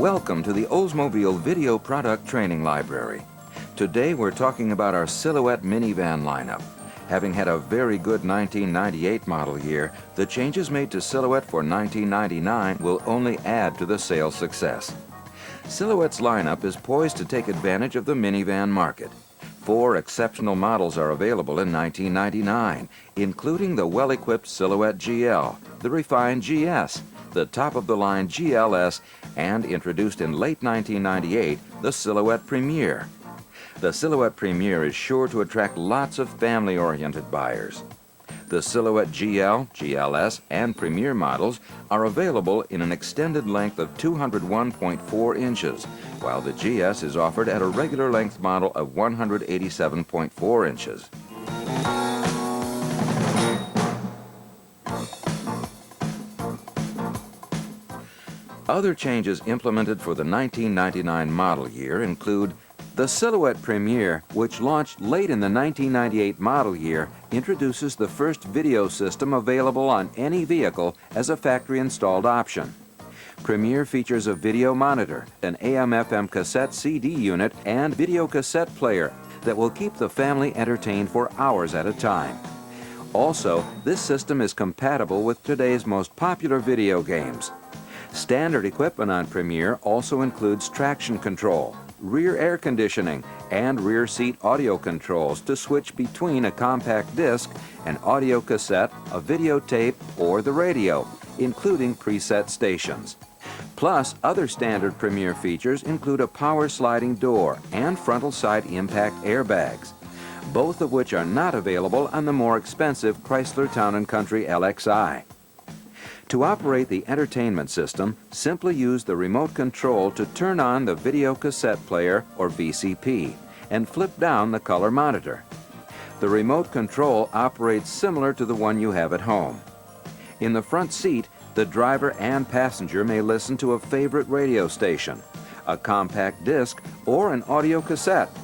Welcome to the Oldsmobile Video Product Training Library. Today we're talking about our Silhouette minivan lineup. Having had a very good 1998 model year, the changes made to Silhouette for 1999 will only add to the sales success. Silhouette's lineup is poised to take advantage of the minivan market. 4 exceptional models are available in 1999, including the well-equipped Silhouette GL, the refined GS, the top-of-the-line GLS, and introduced in late 1998, the Silhouette Premier. The Silhouette Premier is sure to attract lots of family-oriented buyers. The Silhouette GL, GLS, and Premier models are available in an extended length of 201.4 inches, while the GS is offered at a regular length model of 187.4 inches. Other changes implemented for the 1999 model year include the Silhouette Premier, which launched late in the 1998 model year, introduces the first video system available on any vehicle as a factory-installed option. Premier features a video monitor, an AM/FM cassette CD unit, and video cassette player that will keep the family entertained for hours at a time. Also, this system is compatible with today's most popular video games. Standard equipment on Premier also includes traction control, rear air conditioning, and rear seat audio controls to switch between a compact disc, an audio cassette, a videotape, or the radio, including preset stations. Plus, other standard Premier features include a power sliding door and frontal side impact airbags, both of which are not available on the more expensive Chrysler Town & Country LXi. To operate the entertainment system, simply use the remote control to turn on the video cassette player, or VCP, and flip down the color monitor. The remote control operates similar to the one you have at home. In the front seat, the driver and passenger may listen to a favorite radio station, a compact disc, or an audio cassette.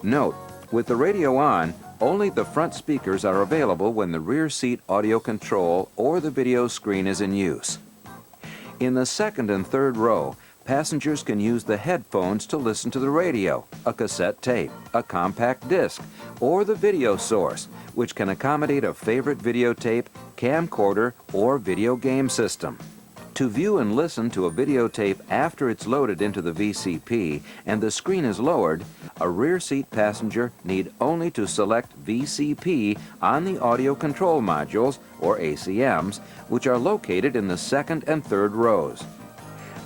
Note, with the radio on, only the front speakers are available when the rear seat audio control or the video screen is in use. In the second and third row, passengers can use the headphones to listen to the radio, a cassette tape, a compact disc, or the video source, which can accommodate a favorite videotape, camcorder, or video game system. To view and listen to a videotape after it's loaded into the VCP and the screen is lowered, a rear seat passenger need only to select VCP on the audio control modules, or ACMs, which are located in the second and third rows.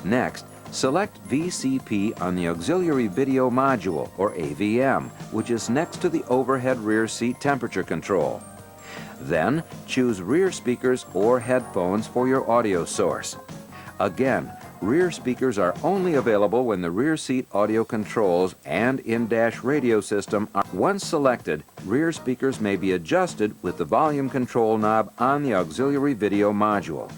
Next, select VCP on the auxiliary video module, or AVM, which is next to the overhead rear seat temperature control. Then, choose rear speakers or headphones for your audio source. Again, rear speakers are only available when the rear seat audio controls and in-dash radio system are once selected. Rear speakers may be adjusted with the volume control knob on the auxiliary video module.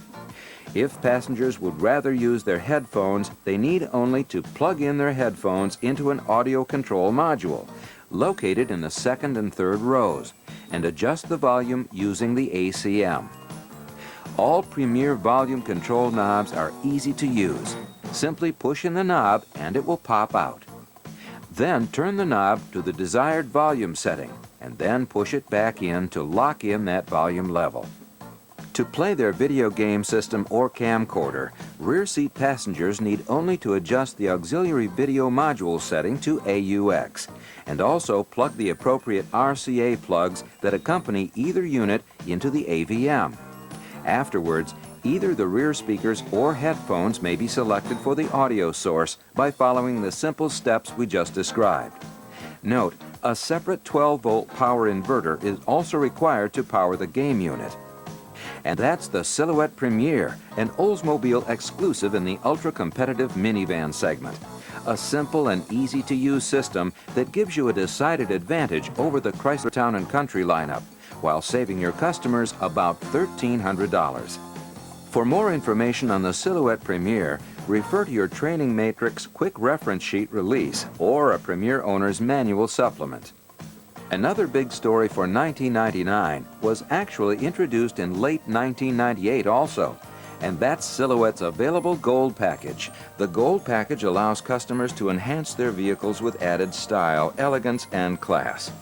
If passengers would rather use their headphones, they need only to plug in their headphones into an audio control module, located in the second and third rows, and adjust the volume using the ACM. All Premier volume control knobs are easy to use. Simply push in the knob and it will pop out. Then turn the knob to the desired volume setting and then push it back in to lock in that volume level. To play their video game system or camcorder, rear seat passengers need only to adjust the auxiliary video module setting to AUX and also plug the appropriate RCA plugs that accompany either unit into the AVM. Afterwards, either the rear speakers or headphones may be selected for the audio source by following the simple steps we just described. Note, a separate 12-volt power inverter is also required to power the game unit. And that's the Silhouette Premier, an Oldsmobile exclusive in the ultra-competitive minivan segment. A simple and easy-to-use system that gives you a decided advantage over the Chrysler Town & Country lineup, while saving your customers about $1,300. For more information on the Silhouette Premier, refer to your Training Matrix Quick Reference Sheet release or a Premier owner's manual supplement. Another big story for 1999 was actually introduced in late 1998 also, And that's Silhouette's available Gold Package. The Gold Package allows customers to enhance their vehicles with added style, elegance, and class.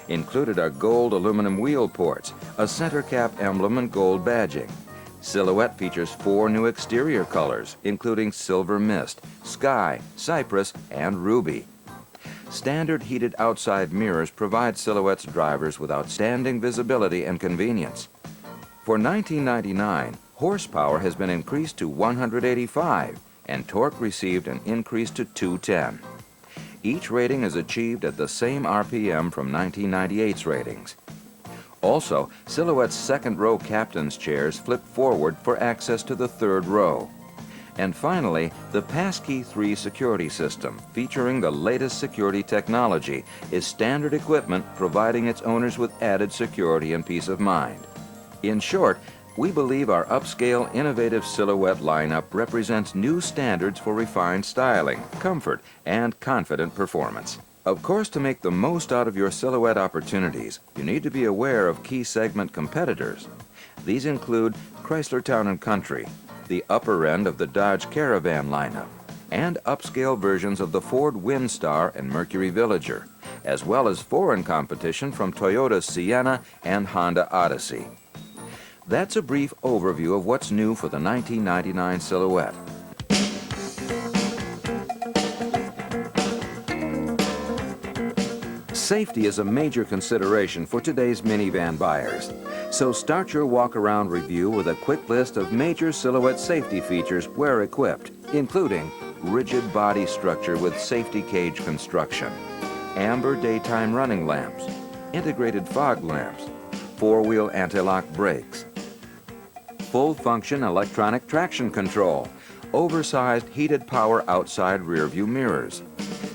Included are gold aluminum wheel ports, a center cap emblem, and gold badging. Silhouette features 4 new exterior colors, including silver mist, sky, cypress, and ruby. Standard heated outside mirrors provide Silhouette's drivers with outstanding visibility and convenience. For $19.99, horsepower has been increased to 185, and torque received an increase to 210. Each rating is achieved at the same RPM from 1998's ratings. Also, Silhouette's second-row captain's chairs flip forward for access to the third row. And finally, the Passkey 3 security system, featuring the latest security technology, is standard equipment providing its owners with added security and peace of mind. In short, we believe our upscale, innovative Silhouette lineup represents new standards for refined styling, comfort, and confident performance. Of course, to make the most out of your Silhouette opportunities, you need to be aware of key segment competitors. These include Chrysler Town & Country, the upper end of the Dodge Caravan lineup, and upscale versions of the Ford Windstar and Mercury Villager, as well as foreign competition from Toyota Sienna and Honda Odyssey. That's a brief overview of what's new for the 1999 Silhouette. Safety is a major consideration for today's minivan buyers. So start your walk-around review with a quick list of major Silhouette safety features where equipped, including rigid body structure with safety cage construction, amber daytime running lamps, integrated fog lamps, 4-wheel anti-lock brakes, full-function electronic traction control, oversized heated power outside rearview mirrors,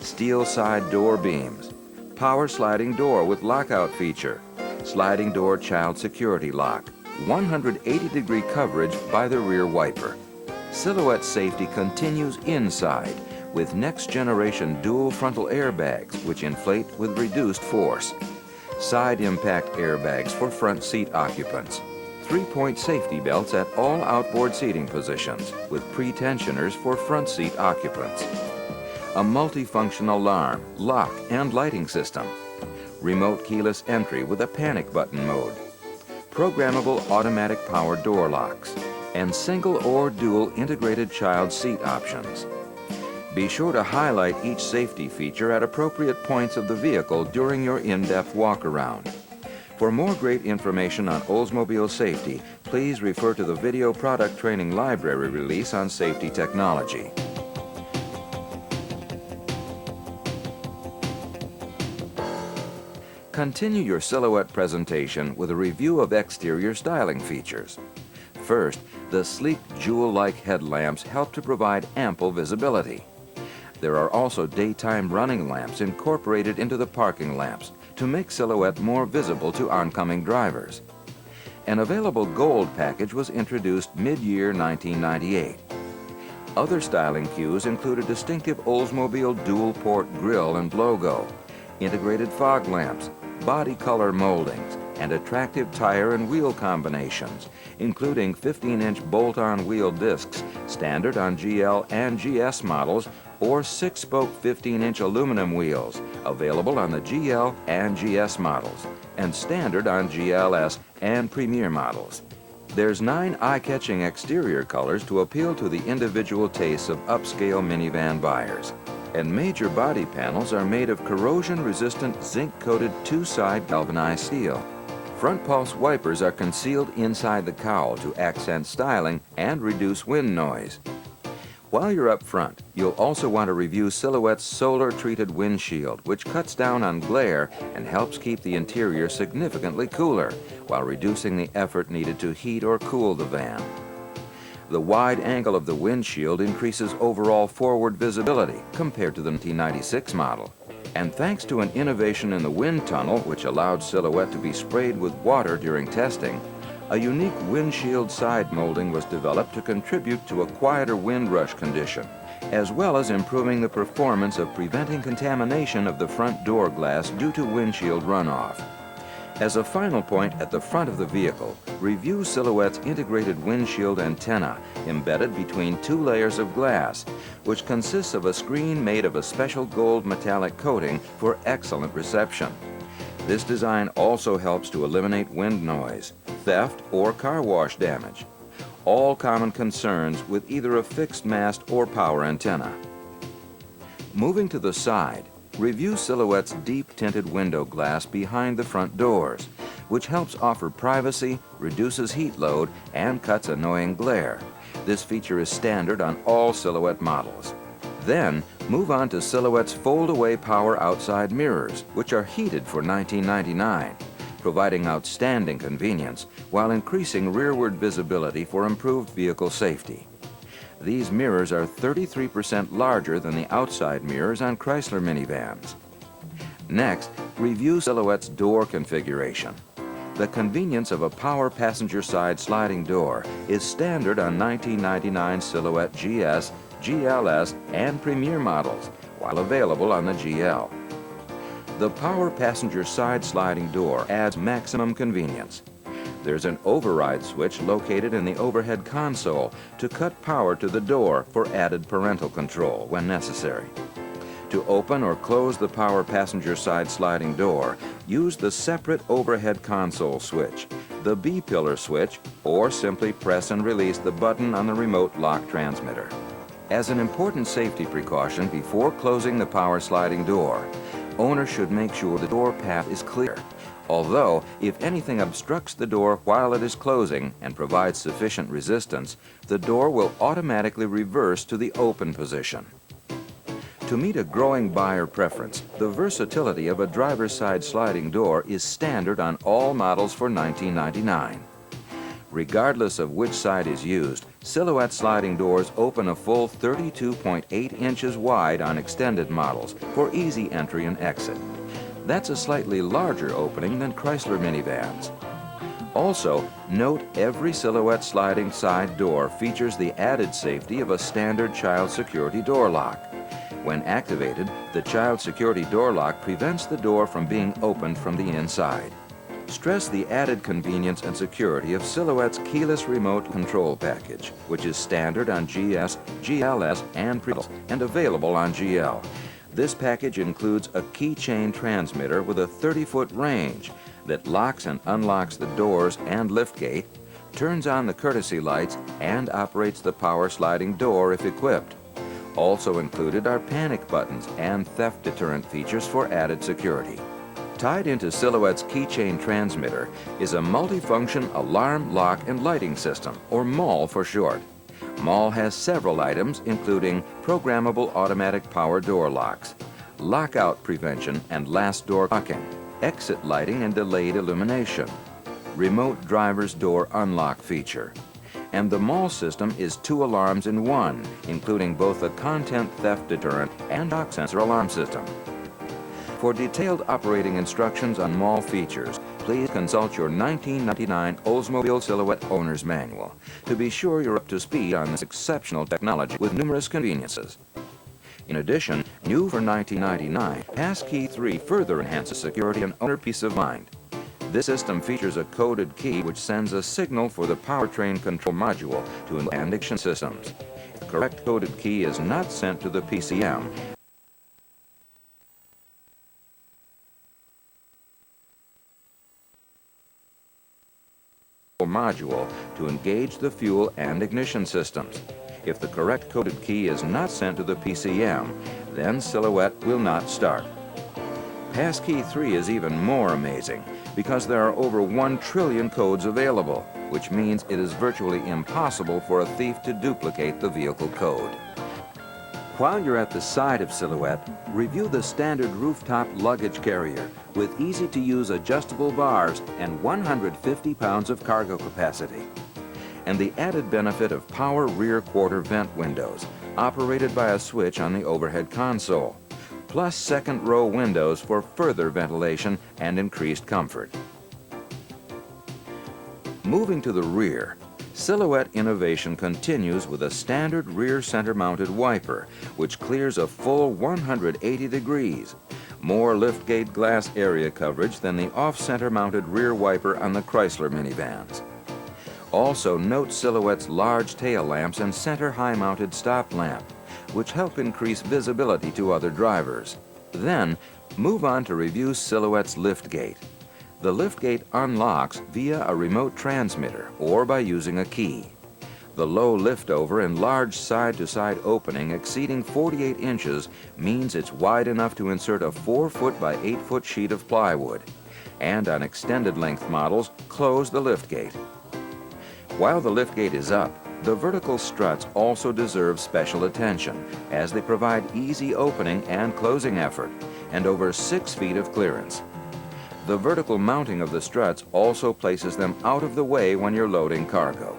steel side door beams, power sliding door with lockout feature, sliding door child security lock, 180-degree coverage by the rear wiper. Silhouette safety continues inside with next-generation dual frontal airbags which inflate with reduced force, side impact airbags for front seat occupants, 3-point safety belts at all outboard seating positions with pre-tensioners for front seat occupants, a multifunction alarm, lock, and lighting system, remote keyless entry with a panic button mode, programmable automatic power door locks, and single or dual integrated child seat options. Be sure to highlight each safety feature at appropriate points of the vehicle during your in-depth walk-around. For more great information on Oldsmobile safety, please refer to the Video Product Training Library release on safety technology. Continue your Silhouette presentation with a review of exterior styling features. First, the sleek jewel-like headlamps help to provide ample visibility. There are also daytime running lamps incorporated into the parking lamps to make Silhouette more visible to oncoming drivers. An available Gold package was introduced mid-year 1998. Other styling cues include a distinctive Oldsmobile dual-port grille and logo, integrated fog lamps, body color moldings, and attractive tire and wheel combinations, including 15-inch bolt-on wheel discs, standard on GL and GS models, or 6-spoke 15-inch aluminum wheels, available on the GL and GS models, and standard on GLS and Premier models. There's 9 eye-catching exterior colors to appeal to the individual tastes of upscale minivan buyers. And major body panels are made of corrosion-resistant zinc-coated 2-side galvanized steel. Front pulse wipers are concealed inside the cowl to accent styling and reduce wind noise. While you're up front, you'll also want to review Silhouette's solar-treated windshield, which cuts down on glare and helps keep the interior significantly cooler, while reducing the effort needed to heat or cool the van. The wide angle of the windshield increases overall forward visibility compared to the 1996 model. And thanks to an innovation in the wind tunnel, which allowed Silhouette to be sprayed with water during testing, a unique windshield side molding was developed to contribute to a quieter wind rush condition, as well as improving the performance of preventing contamination of the front door glass due to windshield runoff. As a final point at the front of the vehicle, review Silhouette's integrated windshield antenna embedded between two layers of glass, which consists of a screen made of a special gold metallic coating for excellent reception. This design also helps to eliminate wind noise, theft, or car wash damage, all common concerns with either a fixed mast or power antenna. Moving to the side, review Silhouette's deep tinted window glass behind the front doors, which helps offer privacy, reduces heat load, and cuts annoying glare. This feature is standard on all Silhouette models. Then, move on to Silhouette's fold-away power outside mirrors, which are heated for $19.99, providing outstanding convenience while increasing rearward visibility for improved vehicle safety. These mirrors are 33% larger than the outside mirrors on Chrysler minivans. Next, review Silhouette's door configuration. The convenience of a power passenger side sliding door is standard on 1999 Silhouette GS, GLS, and Premier models, while available on the GL. The power passenger side sliding door adds maximum convenience. There's an override switch located in the overhead console to cut power to the door for added parental control when necessary. To open or close the power passenger side sliding door, use the separate overhead console switch, the B-pillar switch, or simply press and release the button on the remote lock transmitter. As an important safety precaution before closing the power sliding door, owner should make sure the door path is clear. Although, if anything obstructs the door while it is closing and provides sufficient resistance, the door will automatically reverse to the open position. To meet a growing buyer preference, the versatility of a driver's side sliding door is standard on all models for $19.99. Regardless of which side is used, Silhouette sliding doors open a full 32.8 inches wide on extended models for easy entry and exit. That's a slightly larger opening than Chrysler minivans. Also, note every Silhouette sliding side door features the added safety of a standard child security door lock. When activated, the child security door lock prevents the door from being opened from the inside. Stress the added convenience and security of Silhouette's keyless remote control package, which is standard on GS, GLS, and Premier and available on GL. This package includes a keychain transmitter with a 30-foot range that locks and unlocks the doors and liftgate, turns on the courtesy lights, and operates the power sliding door if equipped. Also included are panic buttons and theft deterrent features for added security. Tied into Silhouette's keychain transmitter is a multifunction alarm, lock, and lighting system, or MAL for short. MAL has several items, including programmable automatic power door locks, lockout prevention and last door locking, exit lighting and delayed illumination, remote driver's door unlock feature. And the MAL system is 2 alarms in one, including both a content theft deterrent and shock sensor alarm system. For detailed operating instructions on MAL features, please consult your 1999 Oldsmobile Silhouette Owner's Manual to be sure you're up to speed on this exceptional technology with numerous conveniences. In addition, new for $19.99, Passkey 3 further enhances security and owner peace of mind. This system features a coded key which sends a signal for the powertrain control module to ignition systems. If the correct coded key is not sent to the PCM, module to engage the fuel and ignition systems. If the correct coded key is not sent to the PCM, then Silhouette will not start. Passkey 3 is even more amazing because there are over 1 trillion codes available, which means it is virtually impossible for a thief to duplicate the vehicle code. While you're at the side of Silhouette, review the standard rooftop luggage carrier with easy-to-use adjustable bars and 150 pounds of cargo capacity. And the added benefit of power rear quarter vent windows, operated by a switch on the overhead console, plus second-row windows for further ventilation and increased comfort. Moving to the rear, Silhouette innovation continues with a standard rear center-mounted wiper, which clears a full 180 degrees, more liftgate glass area coverage than the off-center mounted rear wiper on the Chrysler minivans. Also note Silhouette's large tail lamps and center high-mounted stop lamp, which help increase visibility to other drivers. Then, move on to review Silhouette's liftgate. The liftgate unlocks via a remote transmitter or by using a key. The low liftover and large side-to-side opening exceeding 48 inches means it's wide enough to insert a 4-foot by 8-foot sheet of plywood, and on extended length models, close the liftgate. While the liftgate is up, the vertical struts also deserve special attention as they provide easy opening and closing effort and over 6 feet of clearance. The vertical mounting of the struts also places them out of the way when you're loading cargo.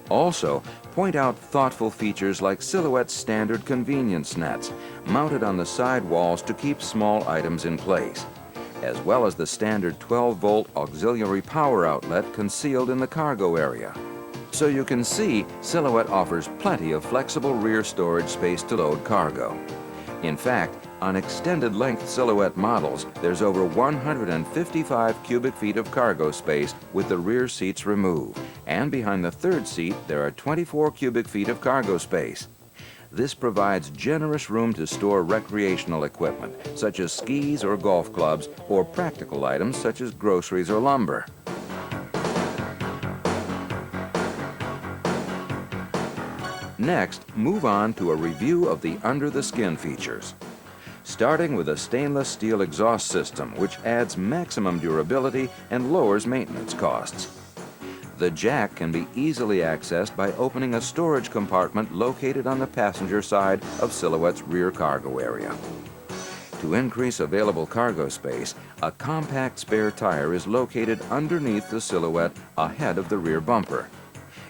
Also, point out thoughtful features like Silhouette's standard convenience nets mounted on the side walls to keep small items in place, as well as the standard 12-volt auxiliary power outlet concealed in the cargo area. So you can see, Silhouette offers plenty of flexible rear storage space to load cargo. In fact, on extended-length Silhouette models, there's over 155 cubic feet of cargo space with the rear seats removed, and behind the third seat there are 24 cubic feet of cargo space. This provides generous room to store recreational equipment, such as skis or golf clubs, or practical items such as groceries or lumber. Next, move on to a review of the under-the-skin features. Starting with a stainless steel exhaust system which adds maximum durability and lowers maintenance costs. The jack can be easily accessed by opening a storage compartment located on the passenger side of Silhouette's rear cargo area. To increase available cargo space, a compact spare tire is located underneath the Silhouette ahead of the rear bumper.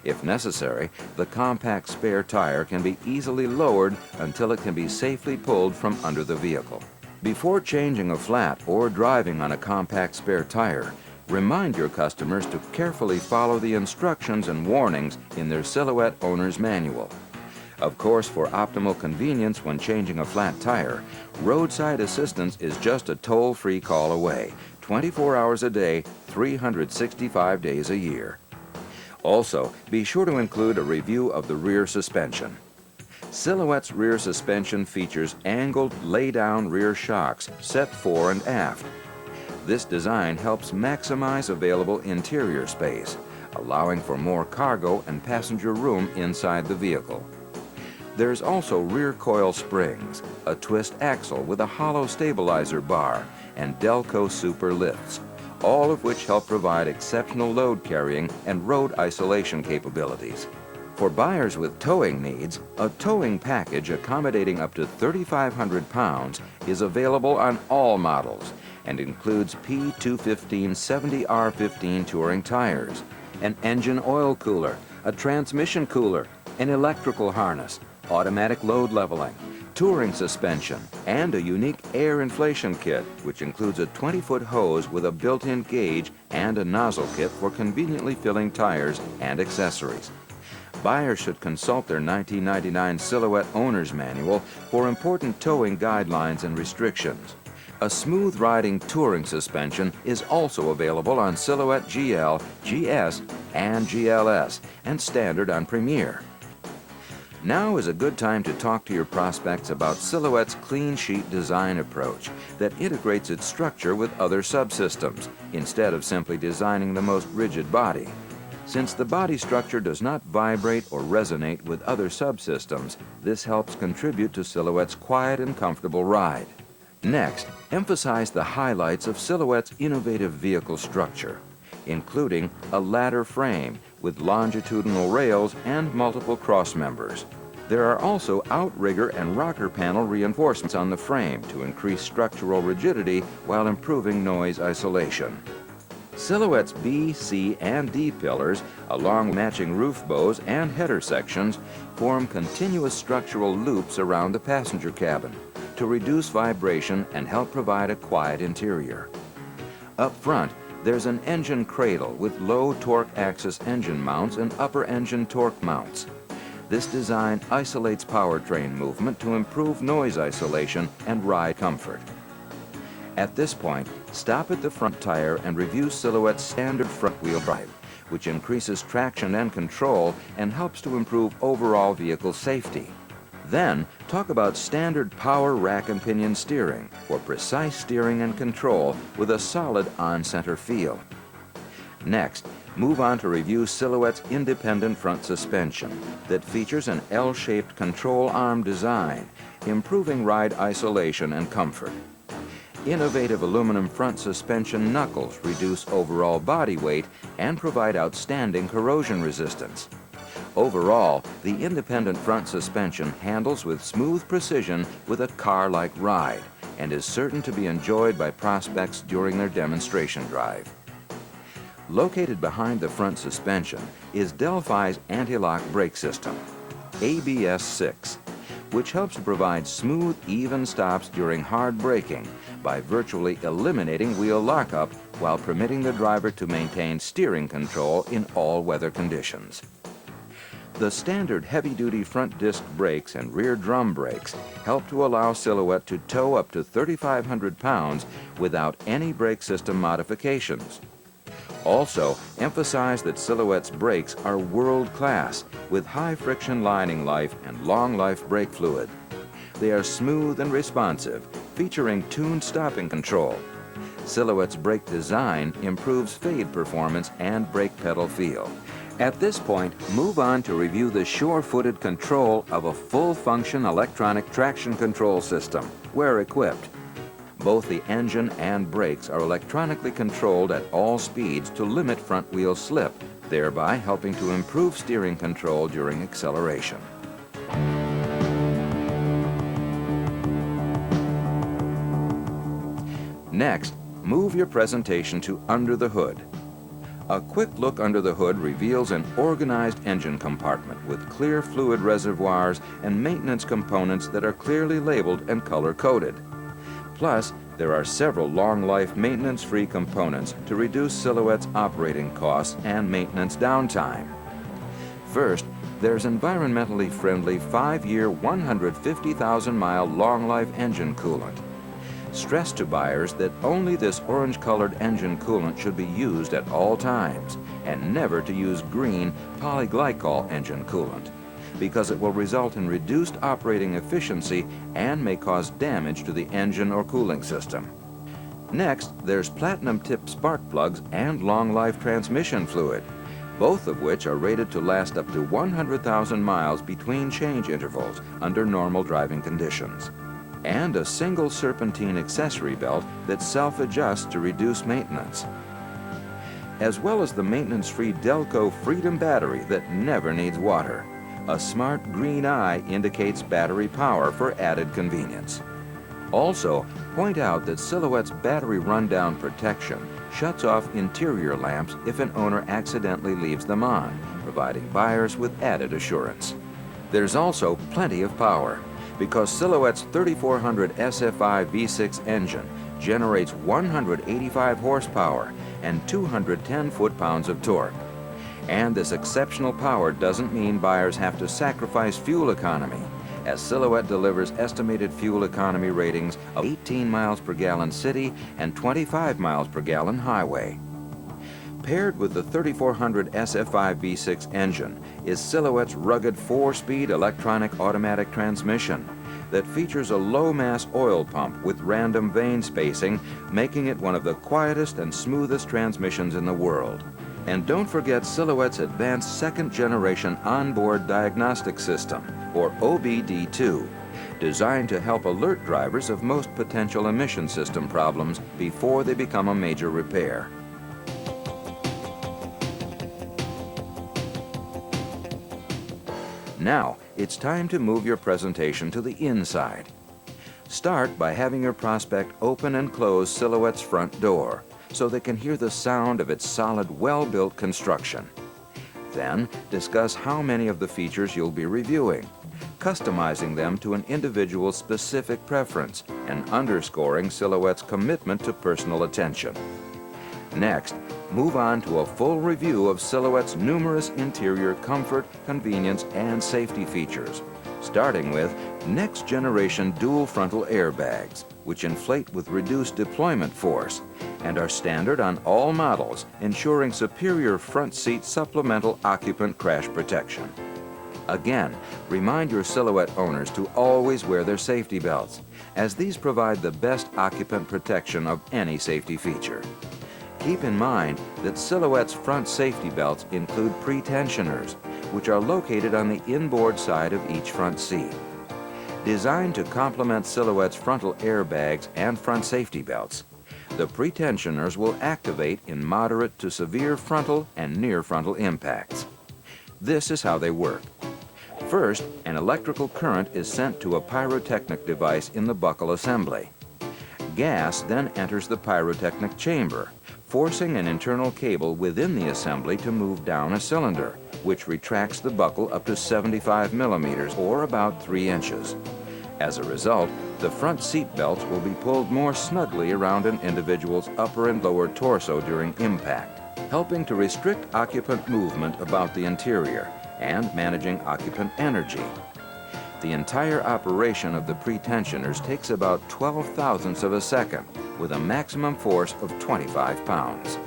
If necessary, the compact spare tire can be easily lowered until it can be safely pulled from under the vehicle. Before changing a flat or driving on a compact spare tire, remind your customers to carefully follow the instructions and warnings in their Silhouette owner's manual. Of course, for optimal convenience when changing a flat tire, roadside assistance is just a toll-free call away, 24 hours a day, 365 days a year. Also, be sure to include a review of the rear suspension. Silhouette's rear suspension features angled lay-down rear shocks set fore and aft. This design helps maximize available interior space, allowing for more cargo and passenger room inside the vehicle. There's also rear coil springs, a twist axle with a hollow stabilizer bar, and Delco Super lifts, all of which help provide exceptional load carrying and road isolation capabilities. For buyers with towing needs, a towing package accommodating up to 3,500 pounds is available on all models and includes P215 70R15 touring tires, an engine oil cooler, a transmission cooler, an electrical harness, automatic load leveling, touring suspension, and a unique air inflation kit, which includes a 20-foot hose with a built-in gauge and a nozzle kit for conveniently filling tires and accessories. Buyers should consult their 1999 Silhouette Owner's Manual for important towing guidelines and restrictions. A smooth-riding touring suspension is also available on Silhouette GL, GS, and GLS, and standard on Premier. Now is a good time to talk to your prospects about Silhouette's clean sheet design approach that integrates its structure with other subsystems instead of simply designing the most rigid body. Since the body structure does not vibrate or resonate with other subsystems, this helps contribute to Silhouette's quiet and comfortable ride. Next, emphasize the highlights of Silhouette's innovative vehicle structure, including a ladder frame with longitudinal rails and multiple cross members. There are also outrigger and rocker panel reinforcements on the frame to increase structural rigidity while improving noise isolation. Silhouette's B, C, and D pillars, along with matching roof bows and header sections, form continuous structural loops around the passenger cabin to reduce vibration and help provide a quiet interior. Up front, there's an engine cradle with low torque axis engine mounts and upper engine torque mounts. This design isolates powertrain movement to improve noise isolation and ride comfort. At this point, stop at the front tire and review Silhouette's standard front-wheel drive, which increases traction and control and helps to improve overall vehicle safety. Then, talk about standard power rack and pinion steering for precise steering and control with a solid on-center feel. Next, move on to review Silhouette's independent front suspension that features an L-shaped control arm design, improving ride isolation and comfort. Innovative aluminum front suspension knuckles reduce overall body weight and provide outstanding corrosion resistance. Overall, the independent front suspension handles with smooth precision with a car-like ride and is certain to be enjoyed by prospects during their demonstration drive. Located behind the front suspension is Delphi's anti-lock brake system, ABS 6, which helps to provide smooth, even stops during hard braking by virtually eliminating wheel lockup while permitting the driver to maintain steering control in all weather conditions. The standard heavy-duty front disc brakes and rear drum brakes help to allow Silhouette to tow up to 3,500 pounds without any brake system modifications. Also, emphasize that Silhouette's brakes are world-class with high-friction lining life and long-life brake fluid. They are smooth and responsive, featuring tuned stopping control. Silhouette's brake design improves fade performance and brake pedal feel. At this point, move on to review the sure-footed control of a full-function electronic traction control system, where equipped. Both the engine and brakes are electronically controlled at all speeds to limit front-wheel slip, thereby helping to improve steering control during acceleration. Next, move your presentation to under the hood. A quick look under the hood reveals an organized engine compartment with clear fluid reservoirs and maintenance components that are clearly labeled and color-coded. Plus, there are several long-life maintenance-free components to reduce Silhouette's operating costs and maintenance downtime. First, there's environmentally friendly 5-year, 150,000-mile long-life engine coolant. Stress to buyers that only this orange-colored engine coolant should be used at all times, and never to use green polyglycol engine coolant, because it will result in reduced operating efficiency and may cause damage to the engine or cooling system. Next, there's platinum-tipped spark plugs and long-life transmission fluid, both of which are rated to last up to 100,000 miles between change intervals under normal driving conditions. And a single serpentine accessory belt that self-adjusts to reduce maintenance, as well as the maintenance-free Delco Freedom battery that never needs water. A smart green eye indicates battery power for added convenience. Also, point out that Silhouette's battery rundown protection shuts off interior lamps if an owner accidentally leaves them on, providing buyers with added assurance. There's also plenty of power, because Silhouette's 3400 SFI V6 engine generates 185 horsepower and 210 foot-pounds of torque. And this exceptional power doesn't mean buyers have to sacrifice fuel economy, as Silhouette delivers estimated fuel economy ratings of 18 miles per gallon city and 25 miles per gallon highway. Paired with the 3400 SFI V6 engine is Silhouette's rugged 4-speed electronic automatic transmission that features a low-mass oil pump with random vane spacing, making it one of the quietest and smoothest transmissions in the world. And don't forget Silhouette's advanced second-generation onboard diagnostic system, or OBD2, designed to help alert drivers of most potential emission system problems before they become a major repair. Now, it's time to move your presentation to the inside. Start by having your prospect open and close Silhouette's front door so they can hear the sound of its solid, well-built construction. Then, discuss how many of the features you'll be reviewing, customizing them to an individual's specific preference and underscoring Silhouette's commitment to personal attention. Next, move on to a full review of Silhouette's numerous interior comfort, convenience, and safety features, starting with next-generation dual frontal airbags, which inflate with reduced deployment force and are standard on all models, ensuring superior front seat supplemental occupant crash protection. Again, remind your Silhouette owners to always wear their safety belts, as these provide the best occupant protection of any safety feature. Keep in mind that Silhouette's front safety belts include pretensioners, which are located on the inboard side of each front seat. Designed to complement Silhouette's frontal airbags and front safety belts, the pretensioners will activate in moderate to severe frontal and near frontal impacts. This is how they work. First, an electrical current is sent to a pyrotechnic device in the buckle assembly. Gas then enters the pyrotechnic chamber, forcing an internal cable within the assembly to move down a cylinder, which retracts the buckle up to 75 millimeters, or about 3 inches. As a result, the front seat belts will be pulled more snugly around an individual's upper and lower torso during impact, helping to restrict occupant movement about the interior and managing occupant energy. The entire operation of the pretensioners takes about 12 thousandths of a second, with a maximum force of 25 pounds.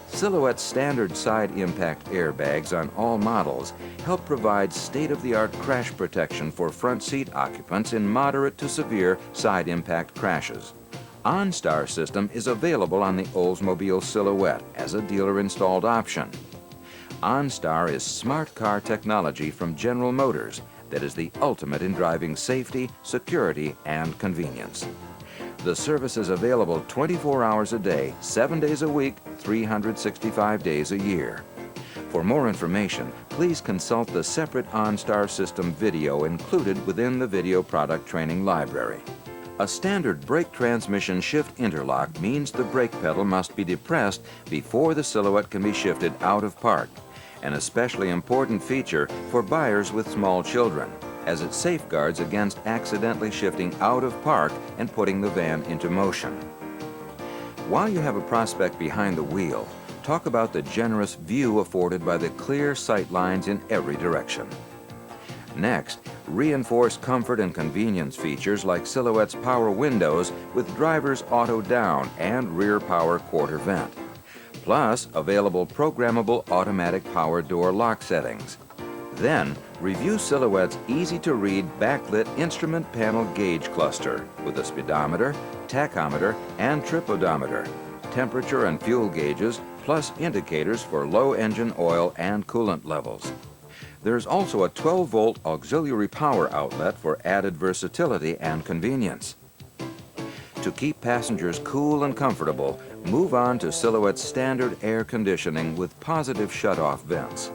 Silhouette's standard side impact airbags on all models help provide state-of-the-art crash protection for front seat occupants in moderate to severe side impact crashes. OnStar system is available on the Oldsmobile Silhouette as a dealer-installed option. OnStar is smart car technology from General Motors that is the ultimate in driving safety, security, and convenience. The service is available 24 hours a day, 7 days a week, 365 days a year. For more information, please consult the separate OnStar system video included within the video product training library. A standard brake transmission shift interlock means the brake pedal must be depressed before the Silhouette can be shifted out of park, an especially important feature for buyers with small children, as it safeguards against accidentally shifting out of park and putting the van into motion. While you have a prospect behind the wheel, talk about the generous view afforded by the clear sight lines in every direction. Next, reinforce comfort and convenience features like Silhouette's power windows with driver's auto down and rear power quarter vent, plus available programmable automatic power door lock settings. Then, review Silhouette's easy-to-read backlit instrument panel gauge cluster with a speedometer, tachometer, and tripodometer, temperature and fuel gauges, plus indicators for low engine oil and coolant levels. There's also a 12-volt auxiliary power outlet for added versatility and convenience. To keep passengers cool and comfortable, move on to Silhouette's standard air conditioning with positive shutoff vents.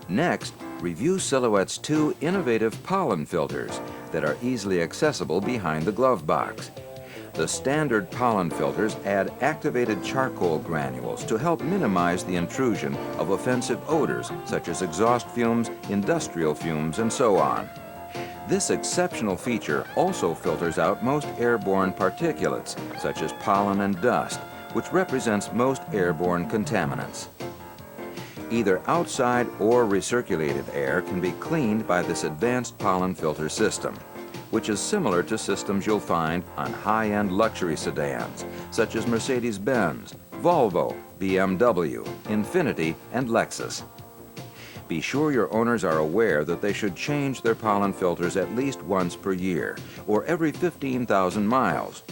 Next, review Silhouette's 2 innovative pollen filters that are easily accessible behind the glove box. The standard pollen filters add activated charcoal granules to help minimize the intrusion of offensive odors such as exhaust fumes, industrial fumes, and so on. This exceptional feature also filters out most airborne particulates such as pollen and dust, which represents most airborne contaminants. Either outside or recirculated air can be cleaned by this advanced pollen filter system, which is similar to systems you'll find on high-end luxury sedans, such as Mercedes-Benz, Volvo, BMW, Infiniti, and Lexus. Be sure your owners are aware that they should change their pollen filters at least once per year, or every 15,000 miles.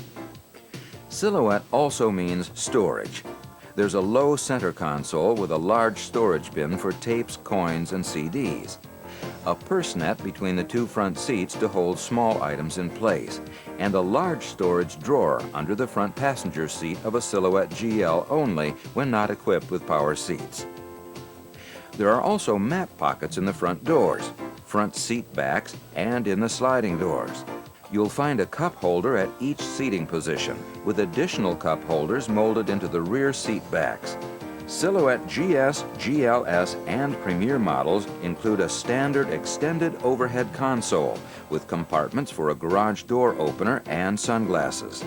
Silhouette also means storage. There's a low center console with a large storage bin for tapes, coins, and CDs. A purse net between the 2 front seats to hold small items in place, and a large storage drawer under the front passenger seat of a Silhouette GL only when not equipped with power seats. There are also map pockets in the front doors, front seat backs, and in the sliding doors. You'll find a cup holder at each seating position, with additional cup holders molded into the rear seat backs. Silhouette GS, GLS, and Premier models include a standard extended overhead console with compartments for a garage door opener and sunglasses.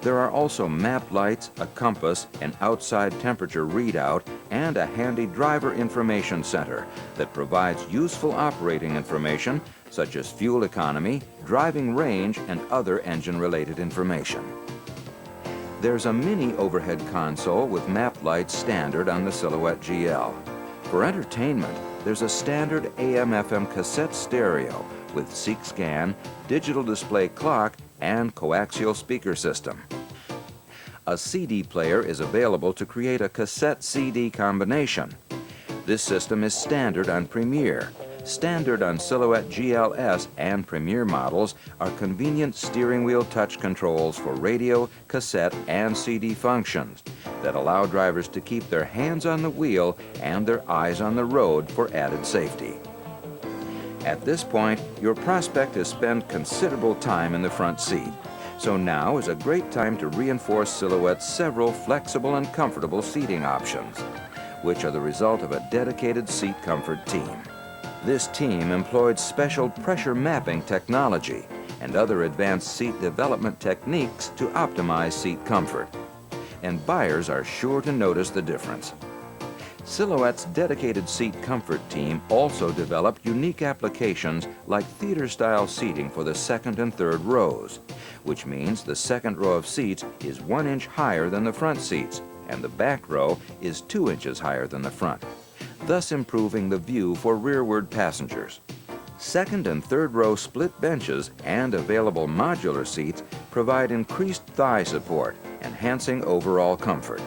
There are also map lights, a compass, an outside temperature readout, and a handy driver information center that provides useful operating information such as fuel economy, driving range, and other engine-related information. There's a mini overhead console with map lights standard on the Silhouette GL. For entertainment, there's a standard AM/FM cassette stereo with seek scan, digital display clock, and coaxial speaker system. A CD player is available to create a cassette-CD combination. This system is standard on Premier. Standard on Silhouette GLS and Premier models are convenient steering wheel touch controls for radio, cassette, and CD functions that allow drivers to keep their hands on the wheel and their eyes on the road for added safety. At this point, your prospect has spent considerable time in the front seat, so now is a great time to reinforce Silhouette's several flexible and comfortable seating options, which are the result of a dedicated seat comfort team. This team employed special pressure mapping technology and other advanced seat development techniques to optimize seat comfort, and buyers are sure to notice the difference. Silhouette's dedicated seat comfort team also developed unique applications like theater-style seating for the second and third rows, which means the second row of seats is 1 inch higher than the front seats, and the back row is 2 inches higher than the front, thus improving the view for rearward passengers. Second and third row split benches and available modular seats provide increased thigh support, enhancing overall comfort.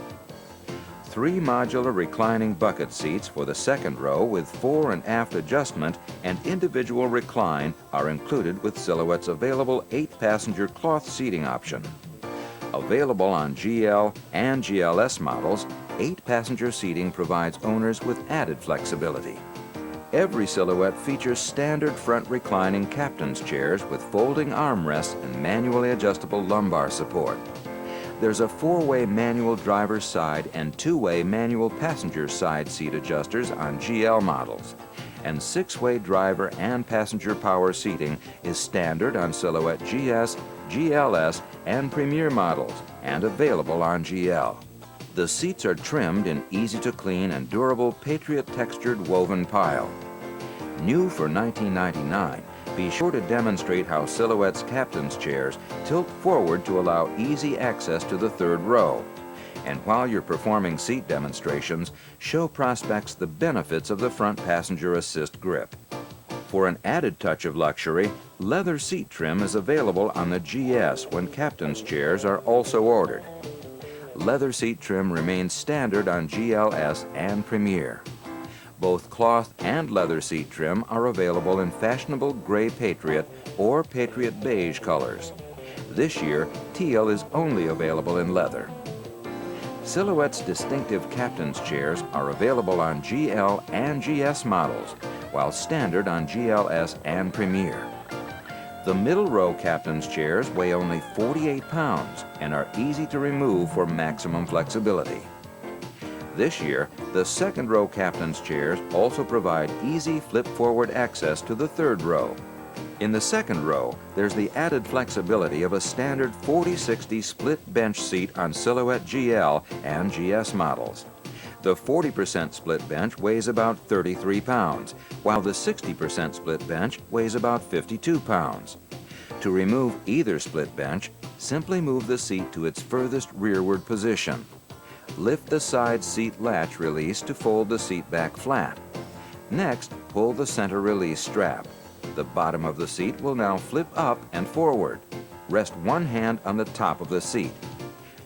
3 modular reclining bucket seats for the second row with fore and aft adjustment and individual recline are included with Silhouette's available 8-passenger cloth seating option. Available on GL and GLS models, 8-passenger seating provides owners with added flexibility. Every Silhouette features standard front reclining captain's chairs with folding armrests and manually adjustable lumbar support. There's a 4-way manual driver's side and 2-way manual passenger side seat adjusters on GL models, and 6-way driver and passenger power seating is standard on Silhouette GS, GLS, and Premier models, and available on GL. The seats are trimmed in easy-to-clean and durable Patriot textured woven pile. New for $19.99, be sure to demonstrate how Silhouette's captain's chairs tilt forward to allow easy access to the third row. And while you're performing seat demonstrations, show prospects the benefits of the front passenger assist grip. For an added touch of luxury, leather seat trim is available on the GS when captain's chairs are also ordered. Leather seat trim remains standard on GLS and Premier. Both cloth and leather seat trim are available in fashionable gray Patriot or Patriot beige colors. This year, teal is only available in leather. Silhouette's distinctive captain's chairs are available on GL and GS models, while standard on GLS and Premier. The middle row captain's chairs weigh only 48 pounds and are easy to remove for maximum flexibility. This year, the second row captain's chairs also provide easy flip-forward access to the third row. In the second row, there's the added flexibility of a standard 40/60 split bench seat on Silhouette GL and GS models. The 40% split bench weighs about 33 pounds, while the 60% split bench weighs about 52 pounds. To remove either split bench, simply move the seat to its furthest rearward position. Lift the side seat latch release to fold the seat back flat. Next, pull the center release strap. The bottom of the seat will now flip up and forward. Rest one hand on the top of the seat.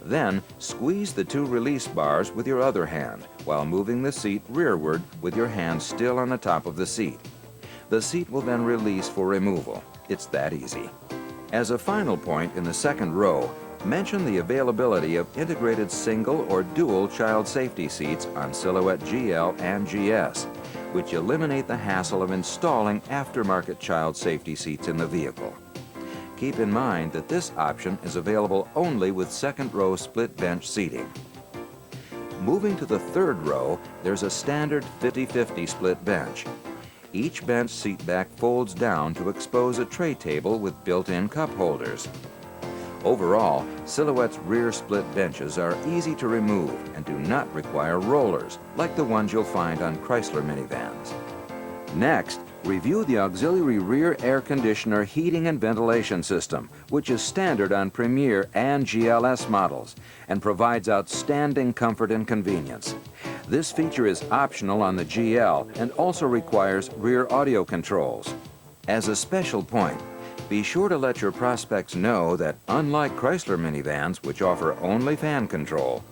Then, squeeze the 2 release bars with your other hand while moving the seat rearward with your hand still on the top of the seat. The seat will then release for removal. It's that easy. As a final point in the second row, mention the availability of integrated single or dual child safety seats on Silhouette GL and GS, which eliminate the hassle of installing aftermarket child safety seats in the vehicle. Keep in mind that this option is available only with second row split bench seating. Moving to the third row, there's a standard 50/50 split bench. Each bench seat back folds down to expose a tray table with built-in cup holders. Overall, Silhouette's rear split benches are easy to remove and do not require rollers like the ones you'll find on Chrysler minivans. Next, review the auxiliary rear air conditioner heating and ventilation system, which is standard on Premier and GLS models and provides outstanding comfort and convenience. This feature is optional on the GL and also requires rear audio controls. As a special point, be sure to let your prospects know that unlike Chrysler minivans, which offer only fan control,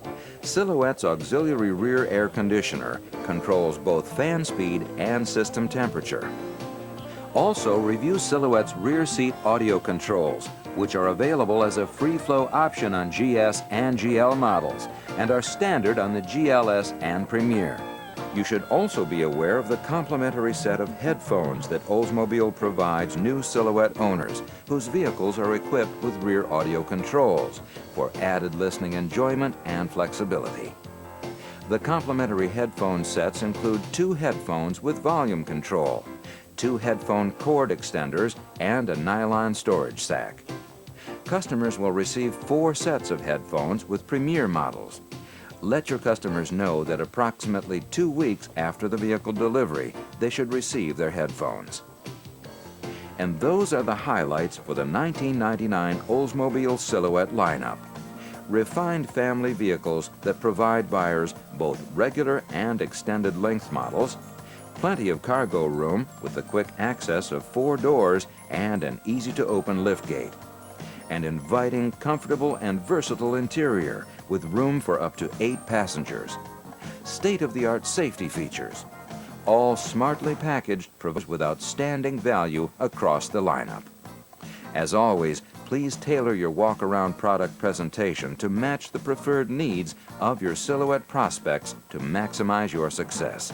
Silhouette's auxiliary rear air conditioner controls both fan speed and system temperature. Also, review Silhouette's rear seat audio controls, which are available as a free flow option on GS and GL models and are standard on the GLS and Premier. You should also be aware of the complimentary set of headphones that Oldsmobile provides new Silhouette owners whose vehicles are equipped with rear audio controls for added listening enjoyment and flexibility. The complimentary headphone sets include 2 headphones with volume control, 2 headphone cord extenders, and a nylon storage sack. Customers will receive 4 sets of headphones with Premier models. Let your customers know that approximately 2 weeks after the vehicle delivery, they should receive their headphones. And those are the highlights for the 1999 Oldsmobile Silhouette lineup. Refined family vehicles that provide buyers both regular and extended length models, plenty of cargo room with the quick access of 4 doors and an easy-to-open liftgate, an inviting, comfortable, and versatile interior with room for up to 8 passengers. State-of-the-art safety features, all smartly packaged, provides with outstanding value across the lineup. As always, please tailor your walk-around product presentation to match the preferred needs of your Silhouette prospects to maximize your success.